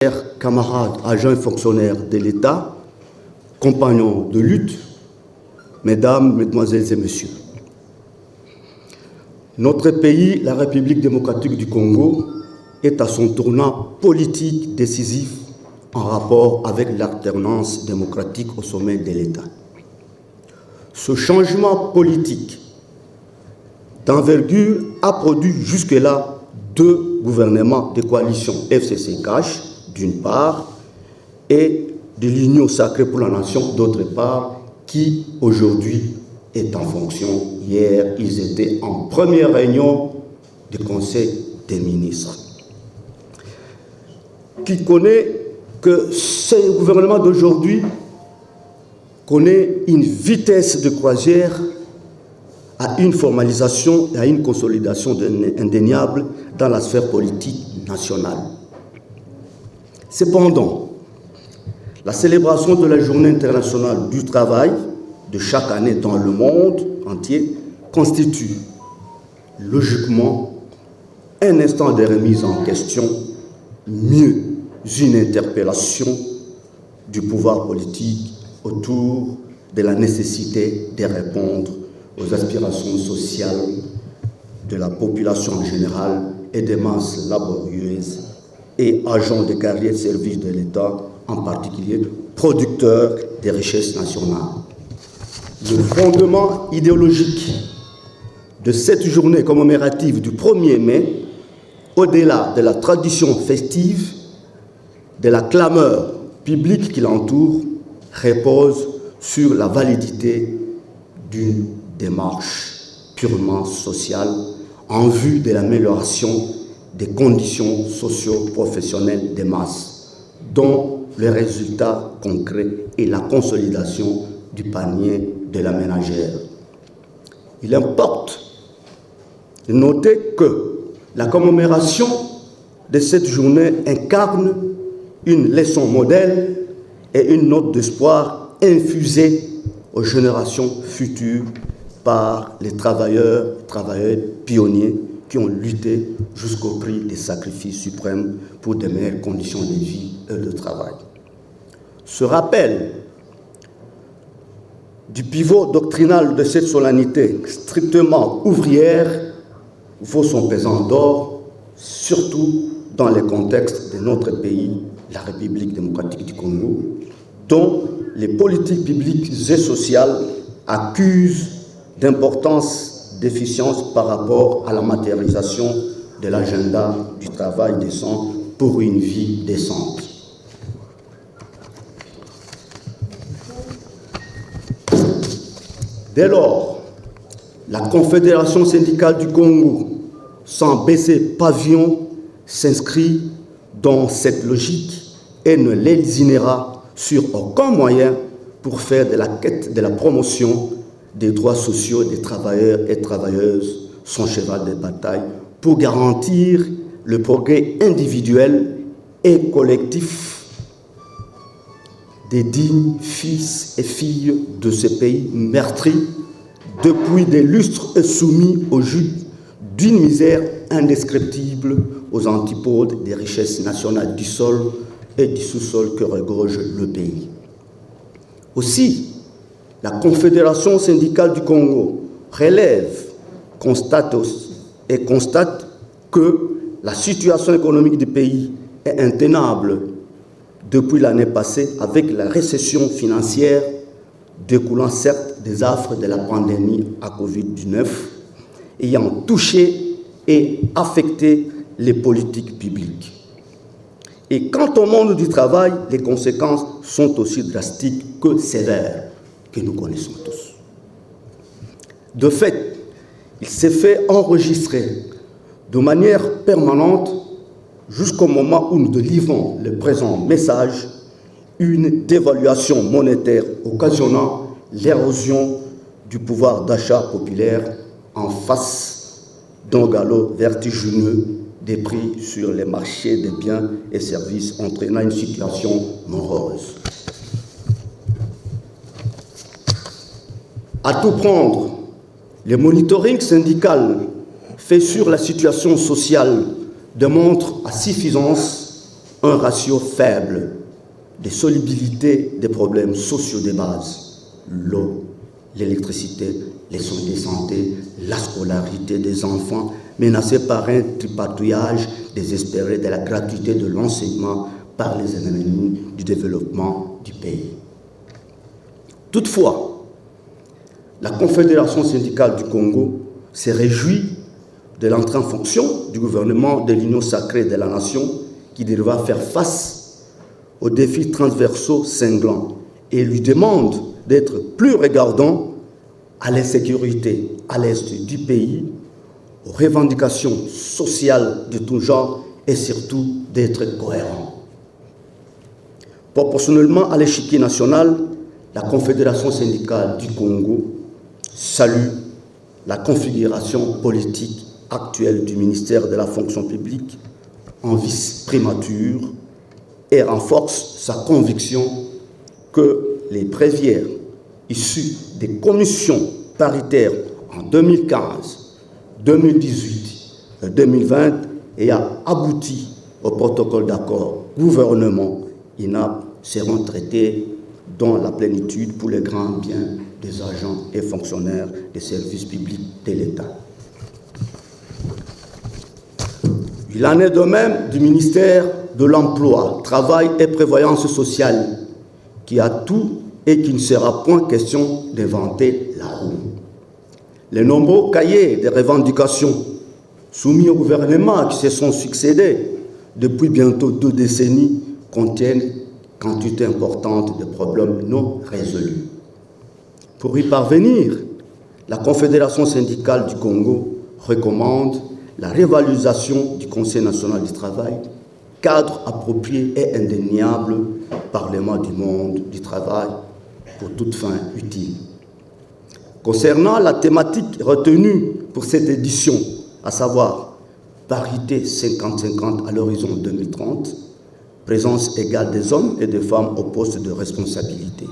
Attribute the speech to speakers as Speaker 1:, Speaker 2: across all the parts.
Speaker 1: chers camarades, agents et fonctionnaires de l'État, compagnons de lutte, mesdames, mesdemoiselles et messieurs. Notre pays, la République démocratique du Congo, est à son tournant politique décisif en rapport avec l'alternance démocratique au sommet de l'État. Ce changement politique d'envergure a produit jusque-là deux gouvernements de coalition FCC-CACH, d'une part, et de l'Union sacrée pour la nation, d'autre part, qui aujourd'hui est en fonction. Hier, ils étaient en première réunion du Conseil des ministres. Qui connaît que ce gouvernement d'aujourd'hui connaît une vitesse de croisière à une formalisation et à une consolidation indéniable dans la sphère politique nationale. Cependant, la célébration de la Journée internationale du travail de chaque année dans le monde entier constitue logiquement un instant de remise en question, mieux une interpellation du pouvoir politique autour de la nécessité de répondre aux aspirations sociales de la population en général et des masses laborieuses et agents de carrière de service de l'État, en particulier producteurs des richesses nationales. Le fondement idéologique de cette journée commémorative du 1er mai, au-delà de la tradition festive, de la clameur publique qui l'entoure, repose sur la validité d'une démarche purement sociale en vue de l'amélioration des conditions socio-professionnelles des masses, dont le résultat concret est la consolidation du panier de la ménagère. Il importe de noter que la commémoration de cette journée incarne une leçon modèle et une note d'espoir infusée aux générations futures par les travailleurs pionniers qui ont lutté jusqu'au prix des sacrifices suprêmes pour de meilleures conditions de vie et de travail. Ce rappel du pivot doctrinal de cette solennité strictement ouvrière vaut son pesant d'or, surtout dans le contexte de notre pays, la République démocratique du Congo, dont les politiques publiques et sociales accusent d'importantes déficiences par rapport à la matérialisation de l'agenda du travail décent pour une vie décente. Dès lors, la Confédération syndicale du Congo, sans baisser pavillon, s'inscrit dans cette logique et ne lésinera sur aucun moyen pour faire de la quête de la promotion des droits sociaux des travailleurs et travailleuses son cheval de bataille pour garantir le progrès individuel et collectif des dignes fils et filles de ce pays meurtri depuis des lustres et soumis au joug d'une misère indescriptible aux antipodes des richesses nationales du sol et du sous-sol que regorge le pays. Aussi, la Confédération syndicale du Congo relève, constate que la situation économique du pays est intenable depuis l'année passée avec la récession financière découlant certes des affres de la pandémie à Covid-19 ayant touché et affecté les politiques publiques. Et quant au monde du travail, les conséquences sont aussi drastiques que sévères, que nous connaissons tous. De fait, il s'est fait enregistrer de manière permanente, jusqu'au moment où nous délivrons le présent message, une dévaluation monétaire occasionnant l'érosion du pouvoir d'achat populaire en face d'un galop vertigineux des prix sur les marchés des biens et services, entraînant une situation morose. À tout prendre, le monitoring syndical fait sur la situation sociale démontre à suffisance un ratio faible de solubilité des problèmes sociaux de base, l'eau, l'électricité, les soins de santé, la scolarité des enfants, menacés par un tripatouillage désespéré de la gratuité de l'enseignement par les ennemis du développement du pays. Toutefois, la Confédération syndicale du Congo se réjouit de l'entrée en fonction du gouvernement de l'Union sacrée de la nation qui devra faire face aux défis transversaux cinglants et lui demande d'être plus regardant à l'insécurité à l'est du pays, aux revendications sociales de tout genre et surtout d'être cohérent. Proportionnellement à l'échiquier national, la Confédération syndicale du Congo salue la configuration politique actuelle du ministère de la fonction publique en vice primature et renforce sa conviction que les prévières issues des commissions paritaires en 2015, 2018 et 2020 et a abouti au protocole d'accord gouvernement-INAP seront traités dans la plénitude pour les grands biens des agents et fonctionnaires des services publics de l'État. Il en est de même du ministère de l'Emploi, Travail et Prévoyance sociale, qui a tout et qui ne sera point question d'inventer la roue. Les nombreux cahiers de revendications soumis au gouvernement qui se sont succédés depuis bientôt 2 décennies contiennent quantité importante de problèmes non résolus. Pour y parvenir, la Confédération syndicale du Congo recommande la révalorisation du Conseil national du travail, cadre approprié et indéniable Parlement du monde du travail pour toute fin utile. Concernant la thématique retenue pour cette édition, à savoir parité 50-50 à l'horizon 2030, présence égale des hommes et des femmes au poste de responsabilité.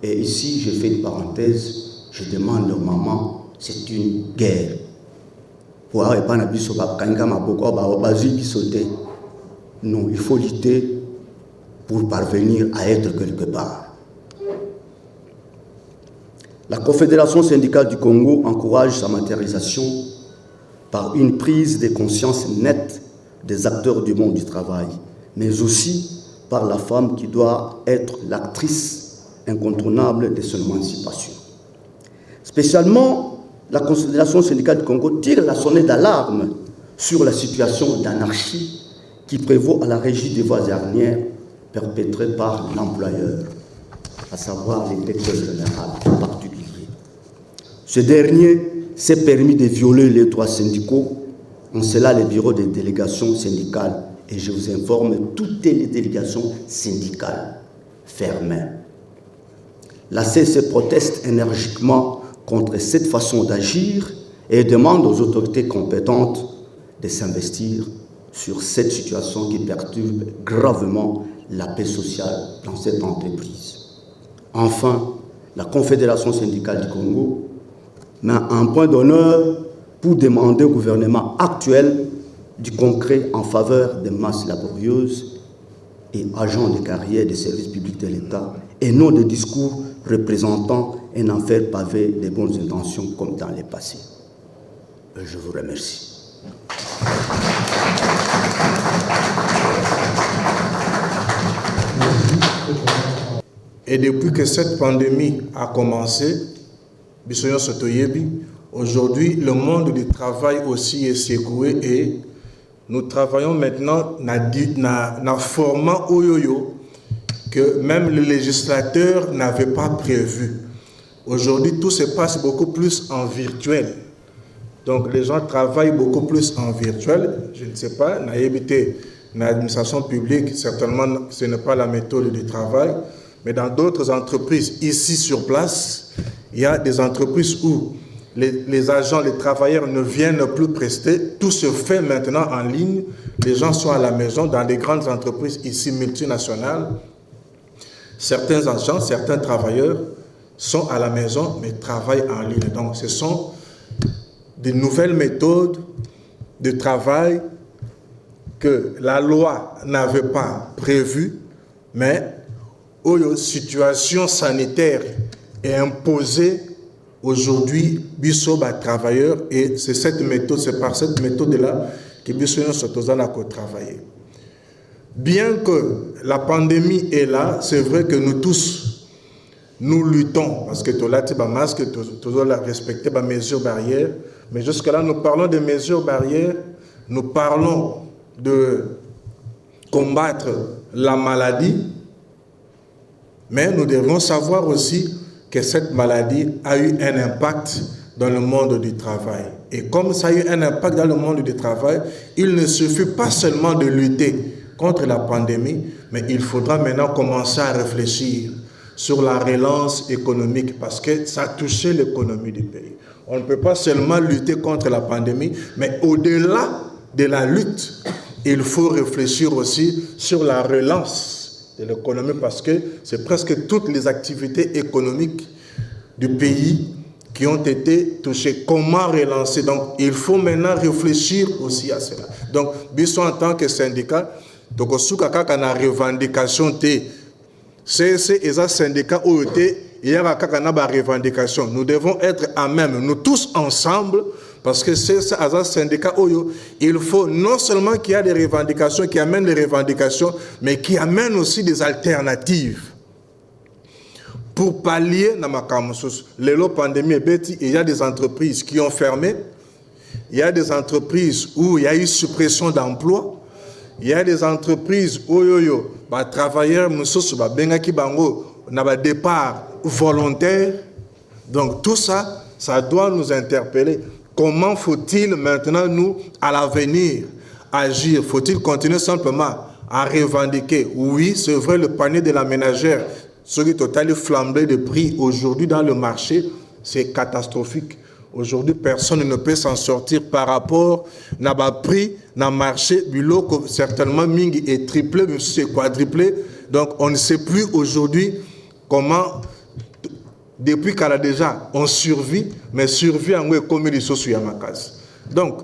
Speaker 1: Et ici, je fais une parenthèse, je demande aux mamans, c'est une guerre. Non, il faut lutter pour parvenir à être quelque part. La Confédération syndicale du Congo encourage sa matérialisation par une prise de conscience nette des acteurs du monde du travail, mais aussi par la femme qui doit être l'actrice incontournable de son émancipation. Spécialement, la Confédération syndicale du Congo tire la sonnette d'alarme sur la situation d'anarchie qui prévaut à la régie des voies dernières perpétrée par l'employeur, à savoir les directeurs généraux en particulier. Ce dernier s'est permis de violer les droits syndicaux, en cela les bureaux des délégations syndicales, et je vous informe, toutes les délégations syndicales fermées. La CC proteste énergiquement contre cette façon d'agir et demande aux autorités compétentes de s'investir sur cette situation qui perturbe gravement la paix sociale dans cette entreprise. Enfin, la Confédération syndicale du Congo met un point d'honneur pour demander au gouvernement actuel du concret en faveur des masses laborieuses et agents de carrière des services publics de l'État et non des discours représentant un enfer pavé des bonnes intentions comme dans le passé. Je vous remercie.
Speaker 2: Et depuis que cette pandémie a commencé, aujourd'hui, le monde du travail aussi est secoué et nous travaillons maintenant dans un format oyoyo que même le législateur n'avait pas prévu. Aujourd'hui, tout se passe beaucoup plus en virtuel. Donc, les gens travaillent beaucoup plus en virtuel. Je ne sais pas, l'administration publique, certainement, ce n'est pas la méthode de travail. Mais dans d'autres entreprises, ici sur place, il y a des entreprises où les agents, les travailleurs ne viennent plus prester. Tout se fait maintenant en ligne. Les gens sont à la maison. Dans les grandes entreprises ici multinationales, certains agents, certains travailleurs sont à la maison, mais travaillent en ligne. Donc, ce sont de nouvelles méthodes de travail que la loi n'avait pas prévu, mais la situation sanitaire est imposée aujourd'hui biso ba travailleurs, et c'est par cette méthode-là que biso nous travailler. Bien que la pandémie est là, c'est vrai que nous tous, nous luttons, parce que tout là, tu as masque, tu dois respecter les mesures barrières, mais jusque-là, nous parlons de mesures barrières, nous parlons de combattre la maladie, mais nous devons savoir aussi que cette maladie a eu un impact dans le monde du travail. Et comme ça a eu un impact dans le monde du travail, il ne suffit pas seulement de lutter contre la pandémie, mais il faudra maintenant commencer à réfléchir sur la relance économique, parce que ça a touché l'économie du pays. On ne peut pas seulement lutter contre la pandémie, mais au-delà de la lutte, il faut réfléchir aussi sur la relance de l'économie, parce que c'est presque toutes les activités économiques du pays qui ont été touchées. Comment relancer? Donc, il faut maintenant réfléchir aussi à cela. Donc, Bissot en tant que syndicat, donc, na revendication c'est un syndicat où il y a une revendication. Nous devons être à même, nous tous ensemble, parce que c'est un syndicat où il faut non seulement qu'il y ait des revendications, qui amènent des revendications, mais qui amènent aussi des alternatives. Pour pallier la pandémie, il y a des entreprises qui ont fermé, il y a des entreprises où il y a eu suppression d'emplois, il y a des entreprises où les travailleurs ont départ volontaire. Donc tout ça, ça doit nous interpeller. Comment faut-il maintenant, nous, à l'avenir, agir? Faut-il continuer simplement à revendiquer? Oui, c'est vrai, le panier de la ménagère, ce qui est totalement flambé de prix aujourd'hui dans le marché, c'est catastrophique. Aujourd'hui, personne ne peut s'en sortir par rapport à prix dans le marché. Bilo, certainement, Mingi est triplé, mais c'est quadruplé. Donc, on ne sait plus aujourd'hui comment, depuis qu'elle a déjà, on survit, mais survit en comme il sur Yamakaz. Donc,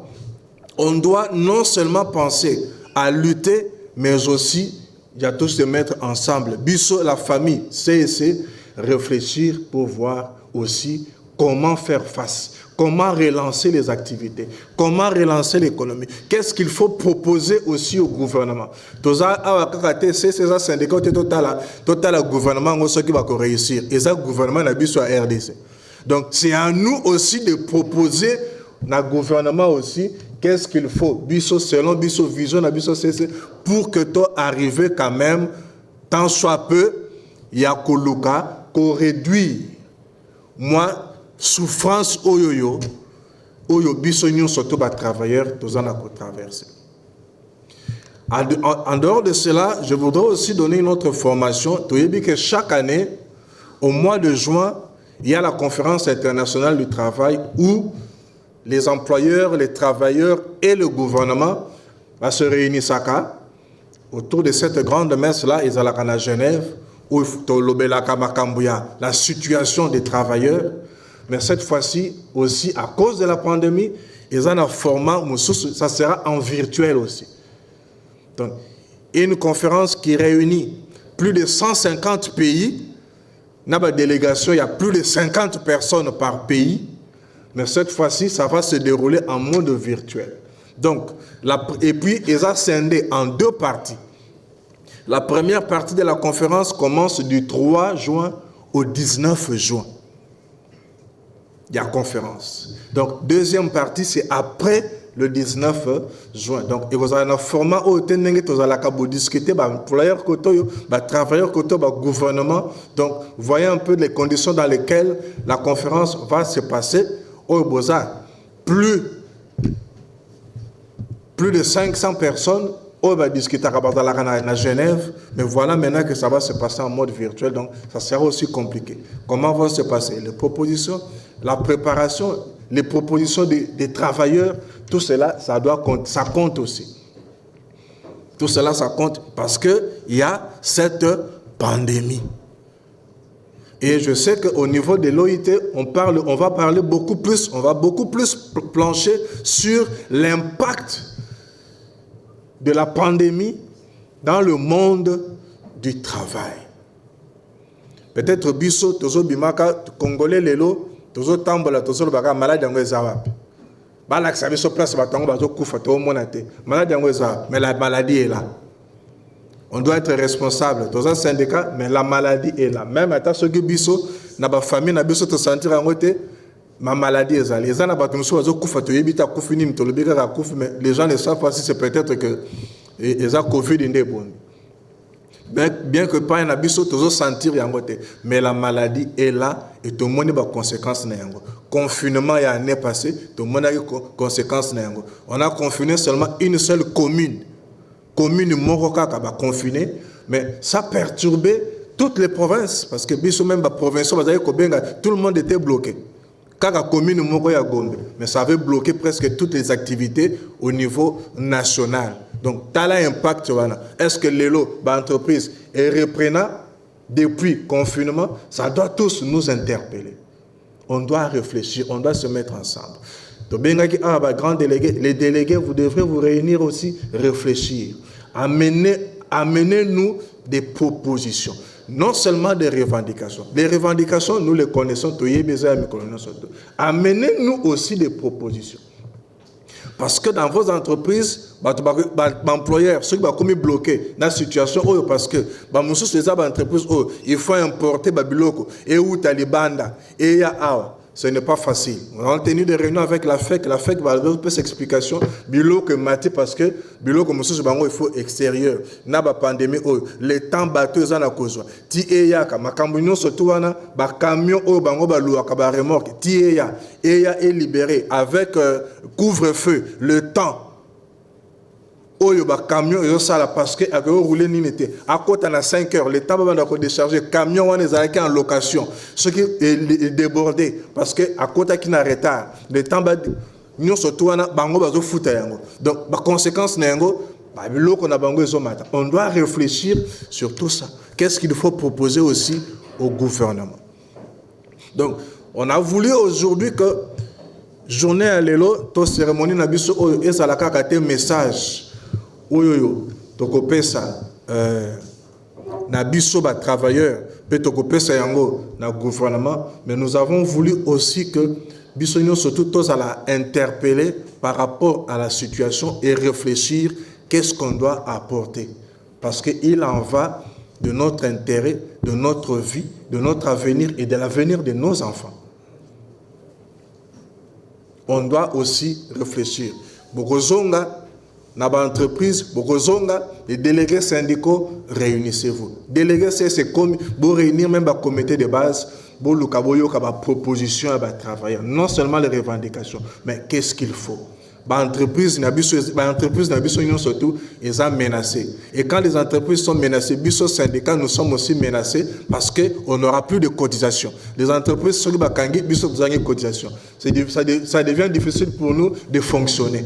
Speaker 2: on doit non seulement penser à lutter, mais aussi, il y a tous se mettre ensemble. Bisso, la famille, CSC, réfléchir pour voir aussi comment faire face, comment relancer les activités, comment relancer l'économie. Qu'est-ce qu'il faut proposer aussi au gouvernement? Tout ça, c'est un syndicat total gouvernement qui va réussir. Et ça, le gouvernement n'a pas sur RDC. Donc, c'est à nous aussi de proposer au gouvernement aussi qu'est-ce qu'il faut, selon Bisso vision, pour que tu arrives quand même, tant soit peu, il y a qu'on réduit. Moi, souffrance oyo biso nyon surtout les travailleurs tous en traversé. En dehors de cela, je voudrais aussi donner une autre formation. Tu sais que chaque année, au mois de juin, il y a la conférence internationale du travail où les employeurs, les travailleurs et le gouvernement vont se réunir autour de cette grande messe-là. Ils allaient à Genève où la situation des travailleurs. Mais cette fois-ci, aussi, à cause de la pandémie, ils ont un format, ça sera en virtuel aussi. Donc, une conférence qui réunit plus de 150 pays. Dans la délégation, il y a plus de 50 personnes par pays. Mais cette fois-ci, ça va se dérouler en mode virtuel. Donc, et puis, ils ont scindé en deux parties. La première partie de la conférence commence du 3 juin au 19 juin. Il y a conférence. Donc, deuxième partie, c'est après le 19 juin. Donc, il y a un format où vous allez discuter, employeur côté, travailleur côté, gouvernement. Donc, vous voyez un peu les conditions dans lesquelles la conférence va se passer. Plus de 500 personnes on va discuter à Genève, mais voilà maintenant que ça va se passer en mode virtuel, donc ça sera aussi compliqué. Comment vont se passer les propositions, la préparation, les propositions des travailleurs, tout cela, ça compte aussi. Tout cela, ça compte parce qu'il y a cette pandémie. Et je sais qu'au niveau de l'OIT, on va beaucoup plus plancher sur l'impact de la pandémie dans le monde du travail. Peut-être biso tozo bimaka congolais lelo tozo tambola tozo baka malade yango ezawapi. Ba la sabi so place batango bazo kufa to monate. Malade yango ezawapi, mais la maladie est là. On doit être responsable. Dans un syndicat, mais la maladie est là. Même à ce que biso na ba famille na biso te sentir angote ma maladie est là. Les gens na ba tumso bazo kufa to yebita kufi ni mtolobeka ka kufi, mais les gens ne savent pas si c'est peut-être que ils ont Covid inde bon. Bien que pas un abisso toujours sentir yangote, mais la maladie est là et tout le monde a des conséquences na yango. Confinement il y a année passée, tout le monde a des conséquences na yango. On a confiné seulement une seule commune Moroka qui a confiné, mais ça perturbait toutes les provinces parce que biso même la province tout le monde était bloqué. Kaka commune Moroka Gombe, mais ça avait bloqué presque toutes les activités au niveau national. Donc, t'as l'impact. Est-ce que l'entreprise est reprenant depuis le confinement? Ça doit tous nous interpeller. On doit réfléchir, on doit se mettre ensemble. Donc, grand délégué, les délégués, vous devrez vous réunir aussi, réfléchir. Amenez-nous des propositions. Non seulement des revendications. Les revendications, nous les connaissons. Amenez-nous aussi des propositions. Parce que dans vos entreprises, employeurs, ceux qui sont bloqués dans la situation, parce que les entreprises, il faut importer Babiloko, et où Talibanda, et Yahawa. Ce n'est pas facile. On a tenu des réunions avec la FEC va donner plus d'explications. Biloko maté parce que Biloko il faut extérieur. Na ba pandémie les temps bateaux en a cause. Ti eyaka makambunyo surtout wana ba camion bango ba luaka ba remorque. Ti eya est libéré avec couvre-feu le temps. Oyo ba camion yo sala parce que avec rouler ni n'était à côté à 5 heures le temps va de décharger camion on est en location ce qui est débordé parce que à côté qui n'a retard le temps va nous surtout na bango bazo futa yango donc ba conséquence na yango ba biloko na bango ezo mata. On doit réfléchir sur tout ça. Qu'est-ce qu'il faut proposer aussi au gouvernement? Donc on a voulu aujourd'hui que journée à l'élo to cérémonie na biso oyo ezalaka ka message oyoyo tokopesa na biso ba travailleurs pe tokopesa yango na gouvernement, mais nous avons voulu aussi que biso nous surtout tous à la interpeller par rapport à la situation et réfléchir qu'est-ce qu'on doit apporter parce que il en va de notre intérêt, de notre vie, de notre avenir et de l'avenir de nos enfants. On doit aussi réfléchir. Bokozonga na ba entreprise, bokozonga, les délégués syndicaux, réunissez-vous. Délégués, c'est comme pour réunir même un comité de base, pour le kaboyo ka ba proposition à ba travailleurs. Non seulement les revendications, mais qu'est-ce qu'il faut? Ba entreprise na biso surtout ils sont menacés. Et quand les entreprises sont menacées, biso syndicats nous sommes aussi menacés parce que on n'aura plus de cotisation. Les entreprises sont ba kangi biso zangi cotisation. Ça devient difficile pour nous de fonctionner.